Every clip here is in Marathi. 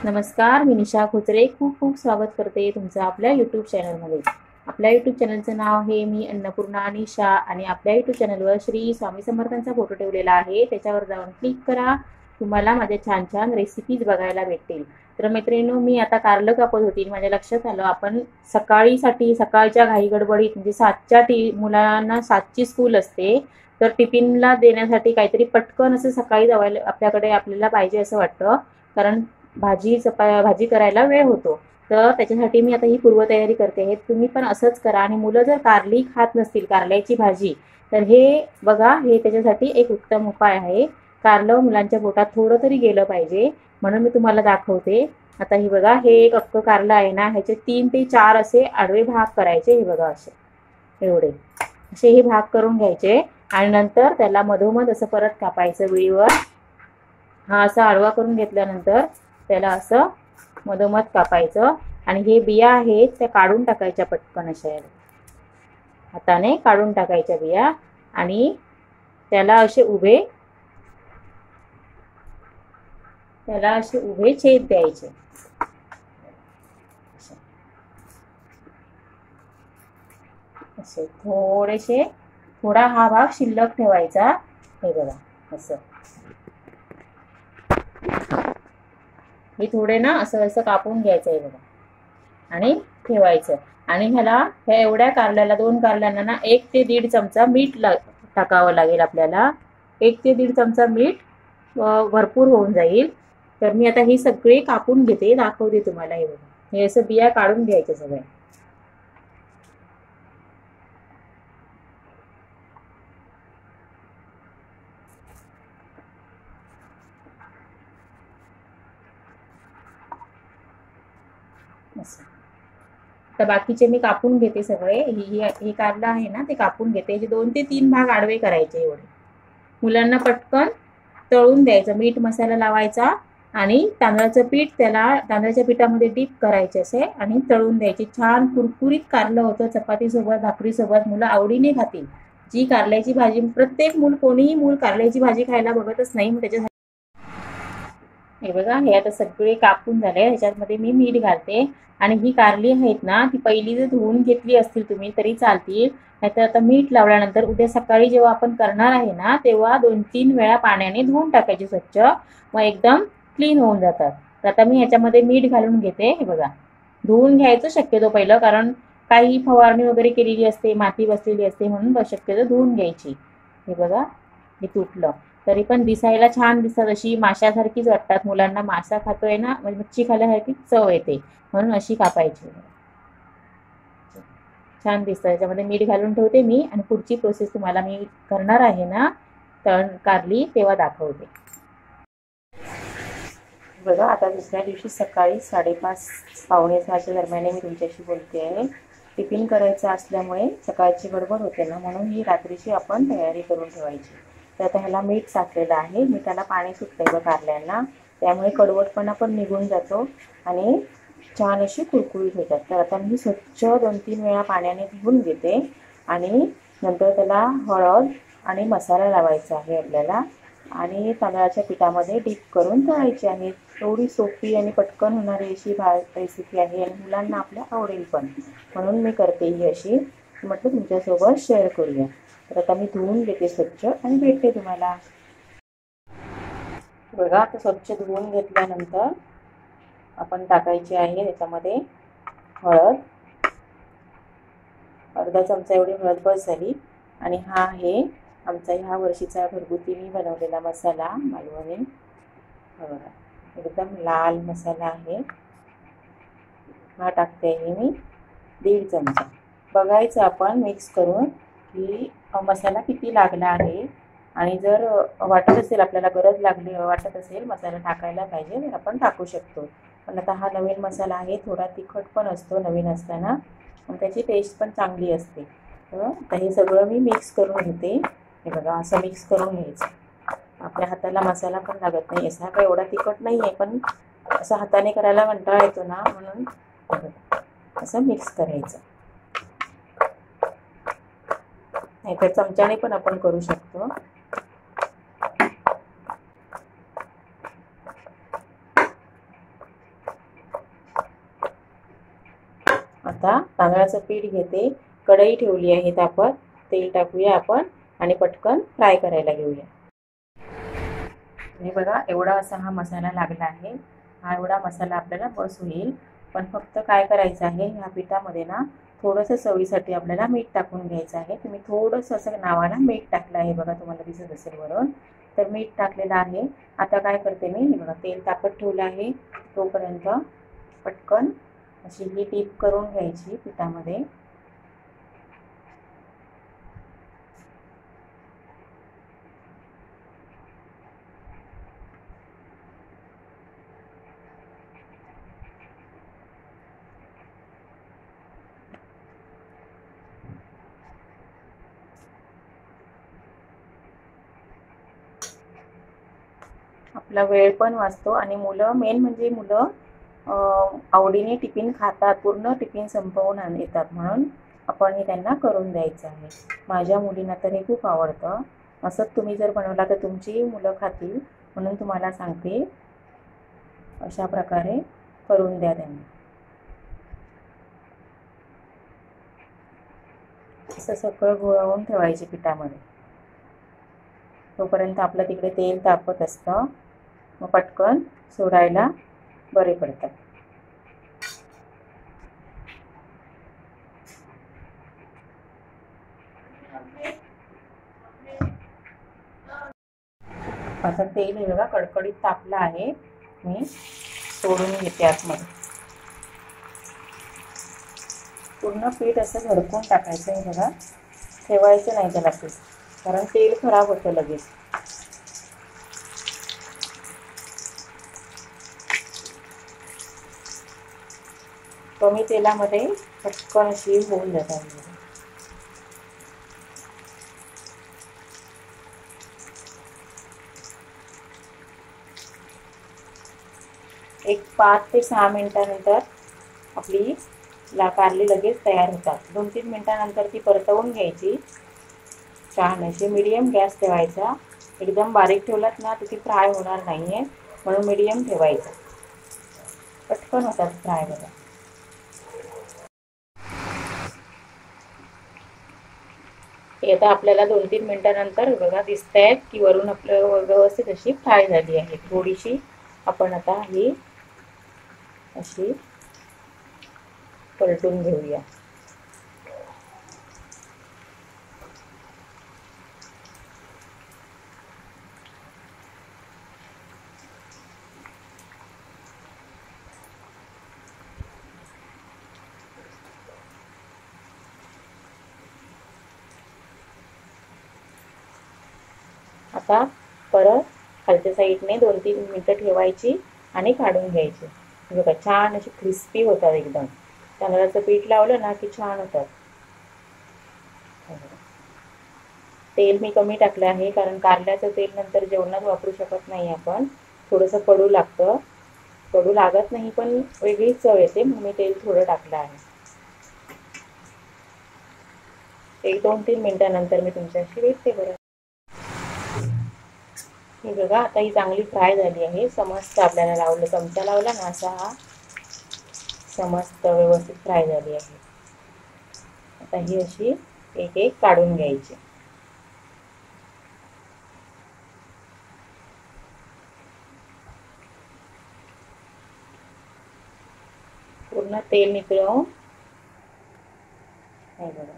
नमस्कार, मी निशा खोचरे खूप खूप स्वागत करते तुमचं आपल्या यूट्यूब चॅनलमध्ये. आपल्या यूट्यूब चॅनलचं नाव आहे मी अन्नपूर्णा निशा आणि आपल्या यूट्यूब चॅनलवर श्री स्वामी समर्थांचा फोटो ठेवलेला आहे. त्याच्यावर जाऊन क्लिक करा. तुम्हाला माझ्या छान छान रेसिपीज बघायला भेटतील. तर मैत्रिणींनो, मी आता कारलं कापत होती. माझ्या लक्षात आलं आपण सकाळच्या घाई गडबडीत म्हणजे 7च्या मुलांना 7ची स्कूल असते. तर टिफिनला देण्यासाठी काहीतरी पटकन असं सकाळी आपल्याला पाहिजे असं वाटतं. कारण भाजी करायला वेळ होतो. तर त्याच्यासाठी मी आता ही पूर्वतयारी करते आहे. तुम्ही पण असंच करा. आणि मुलं जर कारली खात नसतील, कारल्याची भाजी, तर हे बघा, हे त्याच्यासाठी एक उत्तम उपाय आहे. कारलं मुलांच्या पोटात थोडं तरी गेलं पाहिजे, म्हणून मी तुम्हाला दाखवते. आता हे बघा, हे एक अख्खं कारलं आहे ना, ह्याचे 3 ते 4 असे आडवे भाग करायचे. हे बघा, एवढे असे हे भाग करून घ्यायचे आणि नंतर त्याला मधोमध असं परत कापायचं विळीवर. हा असा आडवा करून घेतल्यानंतर त्याला असं मधोमध कापायचं आणि हे बिया आहेत त्या काढून टाकायच्या पटकन अशा हाताने काढून टाकायच्या बिया आणि त्याला असे उभे छेद द्यायचे. असे थोडा हा भाग शिल्लक ठेवायचा. हे बघा, असं हे थोडे ना असं असं कापून घ्यायचं आहे बघा आणि ठेवायचं. आणि ह्या एवढ्या कारल्याला 2 कारल्यांना ना 1 ते 1.5 चमचा मीठ टाकावं लागेल आपल्याला. 1 ते 1.5 चमचा मीठ भरपूर होऊन जाईल. तर मी आता ही सगळी कापून घेते, दाखवते तुम्हाला. हे बघा, हे असं बिया काढून घ्यायच्या सगळ्या. तर बाकीचे मी कापून घेते सगळे. हे कारलं आहे ना, ते कापून घेते. 2 ते 3 भाग आडवे करायचे एवढे. मुलांना पटकन तळून द्यायचं. मीठ मसाला लावायचा आणि तांदळाच्या पिठामध्ये डीप करायचे असे आणि तळून द्यायचे. छान कुरकुरीत कारलं होतं. चपातीसोबत, भाकरीसोबत मुलं आवडीने खातील. जी कारल्याची भाजी, कोणीही मूल कारल्याची भाजी खायला बघतच नाही. मग त्याच्यासाठी हे बघा, हे आता सगळे कापून झाले. ह्याच्यामध्ये मी मीठ घालते. आणि ही कारली आहेत ना, ती पहिली जर धुवून घेतली असतील तुम्ही तरी चालतील. नाहीतर आता मीठ लावल्यानंतर उद्या सकाळी जेव्हा आपण करणार आहे ना, तेव्हा 2-3 वेळा पाण्याने धुवून टाकायची स्वच्छ. मग एकदम क्लीन होऊन जातात. तर आता मी ह्याच्यामध्ये मीठ घालून घेते. हे बघा, धुवून घ्यायचं शक्यतो पहिलं, कारण काही फवारणी वगैरे केलेली असते, माती बसलेली असते, म्हणून शक्यतो धुवून घ्यायची. हे बघा, हे तुटलं तरी पण दिसायला छान दिसतात. अशी माशासारखीच वाटतात मुलांना. मासा खातोय ना, म्हणजे मच्छी खाल्यासारखी चव येते, म्हणून अशी कापायची. छान दिसतं. त्याच्यामध्ये मीठ घालून ठेवते मी आणि पुढची प्रोसेस तुम्हाला मी करणार आहे ना कारली, तेव्हा दाखवते. बघा, आता दुसऱ्या दिवशी सकाळी 5:30 पावणे 6च्या दरम्यान मी तुमच्याशी बोलते आहे. टिफिन करायचं असल्यामुळे सकाळची गडबड होते ना, म्हणून ही रात्रीची आपण तयारी करून ठेवायची. तर आता ह्याला मीठ साठलेलं आहे. मिठाला पाणी सुटतं कारल्यांना, त्यामुळे कडवटपणा पण निघून जातो आणि छान अशी कुरकुरीत होतात. तर आता मी स्वच्छ 2-3 वेळा पाण्याने धुवून घेते आणि नंतर त्याला हळद आणि मसाला लावायचा आहे आपल्याला आणि तांदळाच्या पिठामध्ये डीप करून तळायची आहे. एवढी सोपी आणि पटकन होणारी अशी रेसिपी आहे आणि मुलांना आपल्या आवडेल पण, म्हणून मी करते ही अशी. म्हटलं तुमच्यासोबत शेअर करूया. तर आता मी धुवून घेते स्वच्छ आणि भेटते तुम्हाला. बघा, आता स्वच्छ धुवून घेतल्यानंतर आपण टाकायची आहे त्याच्यामध्ये हळद. अर्धा चमचा एवढी हळद बस झाली. आणि हा आहे आमचा ह्या वर्षीचा घरगुती मी बनवलेला मसाला, मालवणी. बघा, एकदम लाल मसाला आहे. हा टाकते आहे मी 1.5 चमचा. बघायचं आपण मिक्स करून की मसाला किती लागला आहे. आणि जर वाटत असेल आपल्याला वाटत असेल मसाला टाकायला पाहिजे, तर आपण टाकू शकतो. पण आता हा नवीन मसाला आहे, थोडा तिखट पण असतो नवीन असताना आणि त्याची टेस्ट पण चांगली असते. तर आता हे सगळं मी मिक्स करून घेते. हे बघा, असं मिक्स करून घ्यायचं. आपल्या हाताला मसाला पण लागत नाही. असा काही एवढा तिखट नाही आहे, पण असं हाताने करायला कंटाळा येतो ना, म्हणून असं मिक्स करायचं. नाहीतर चमच्याने पण आपण करू शकतो. आता तांदळाचं पीठ घेते, कढई ठेवली आहे तापत, तेल टाकूया आपण आणि पटकन फ्राय करायला घेऊया. हे बघा, एवढा असा हा मसाला लागला आहे. हा एवढा मसाला आपल्याला बस होईल. पण फक्त काय करायचं आहे, ह्या पिठामध्ये ना थोडंसं चवीसाठी आपल्याला मीठ टाकून घ्यायचं आहे. तुम्ही थोडंसं असं नावाला मीठ टाकलं आहे बघा, तुम्हाला दिसत असेल वरून, तर मीठ टाकलेलं आहे. आता काय करते मी, हे बघा तेल तापत ठेवलं आहे, तोपर्यंत पटकन अशी ही डीप करून घ्यायची पिठामध्ये. आपला वेळ पण वाचतो आणि मुलं, मेन म्हणजे मुलं आवडीने टिफिन खातात, पूर्ण टिफिन संपवून येतात, म्हणून आपण हे त्यांना करून द्यायचं आहे. माझ्या मुलींना तर हे खूप आवडतं. असंच तुम्ही जर बनवला तर तुमची मुलं खातील, म्हणून तुम्हाला सांगते, अशा प्रकारे करून द्या त्यांना. असं सगळं घोळवून ठेवायचे पिठामध्ये. तोपर्यंत आपलं तिकडे तेल तापत असतं, मग पटकन सोडायला बरे पडतात. आता तेल हे बघा कडकडीत तापलं आहे, मी सोडून घेते आतमध्ये. पूर्ण पीठ असं झडकून टाकायचं आहे बघा, ठेवायचं नाही त्याला पीठ, कारण तेल खराब होतं लगेच. कमी तेलामध्ये पटकन अशी होऊन जातात. एक 5 ते 6 मिनिटानंतर आपली कारली लगेच तयार होतात. 2-3 मिनिटानंतर ती परतवून घ्यायची. छान अशी मीडियम गॅस ठेवायचा. एकदम बारीक ठेवलात ना तर ती फ्राय होणार नाही आहे, म्हणून मीडियम ठेवायचं. पटकन होतात फ्राय बघा. हे आता आपल्याला 2-3 मिनिटानंतर बघा दिसत आहेत की वरून आपलं व्यवस्थित अशी फ्राय झाली आहे. थोडीशी आपण आता ही अशी पलटून घेऊया. आता परत खालच्या साईडने 2-3 मिनिटं ठेवायची आणि काढून घ्यायची. बघा छान अशी क्रिस्पी होतात एकदम. तांदळाचं पीठ लावलं ना की छान होतात. तेल मी कमी टाकलं आहे, कारण कारल्याचं तेल नंतर जेवणात वापरू शकत नाही आपण. थोडंसं कडू लागतं, कडू लागत नाही पण वेगळीच चव येते, म्हणून मी तेल थोडं टाकलं आहे. 1-2-3 मिनिटानंतर मी तुमच्याशी भेटते बरं. हे बघा, आता ही चांगली फ्राय झाली आहे. समस्त आपल्याला लावलं, चमचा लावला ना असा हा समस्त व्यवस्थित फ्राय झाली आहे. आता ही अशी एक एक काढून घ्यायची. पूर्ण तेल निघळून हे बघा.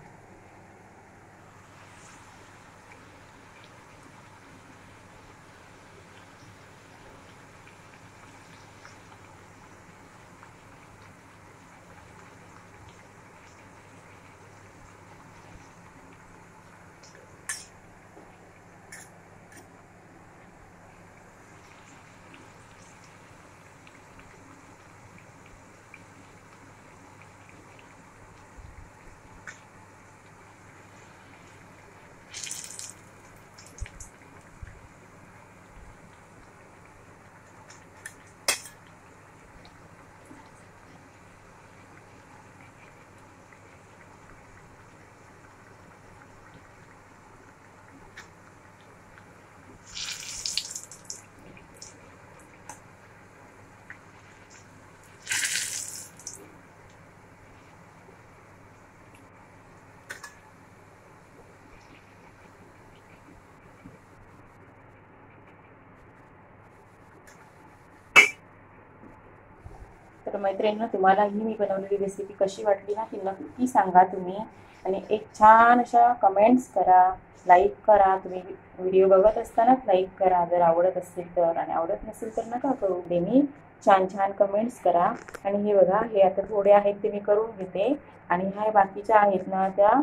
तर मैत्रिणींनो, तुम्हाला ही मी बनवलेली रेसिपी कशी वाटली ना ती नक्की सांगा तुम्ही, आणि एक छान अशा कमेंट्स करा, लाईक करा. तुम्ही व्हिडिओ बघत असताना लाईक करा जर आवडत असेल तर, आणि आवडत नसेल तर नका करू दे. मी छान छान कमेंट्स करा. आणि हे बघा, हे आता थोडे आहेत ते मी करून घेते, आणि ह्या बाकीच्या आहेत ना त्या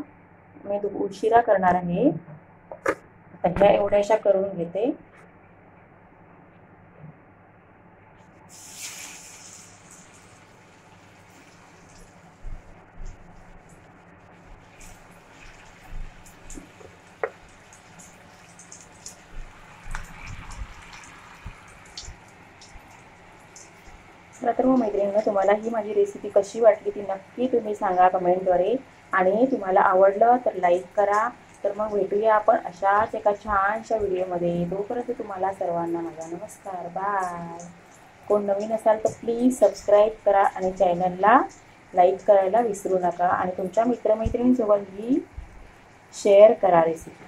मी उशिरा करणार आहे. आता ह्या एवढ्याशा करून घेते. तर मग मैत्रिणींनो, तुम्हाला ही माझी रेसिपी कशी वाटली ती नक्की तुम्ही सांगा कमेंटद्वारे, आणि तुम्हाला आवडलं तर लाईक करा. तर मग भेटूया आपण अशाच एका छानशा व्हिडिओमध्ये. तोपर्यंत तुम्हाला सर्वांना माझा नमस्कार, बाय. कोण नवीन असाल तर प्लीज सबस्क्राईब करा आणि चॅनलला लाईक करायला विसरू नका, आणि तुमच्या मित्रमैत्रिणींसोबत ही शेअर करा रेसिपी.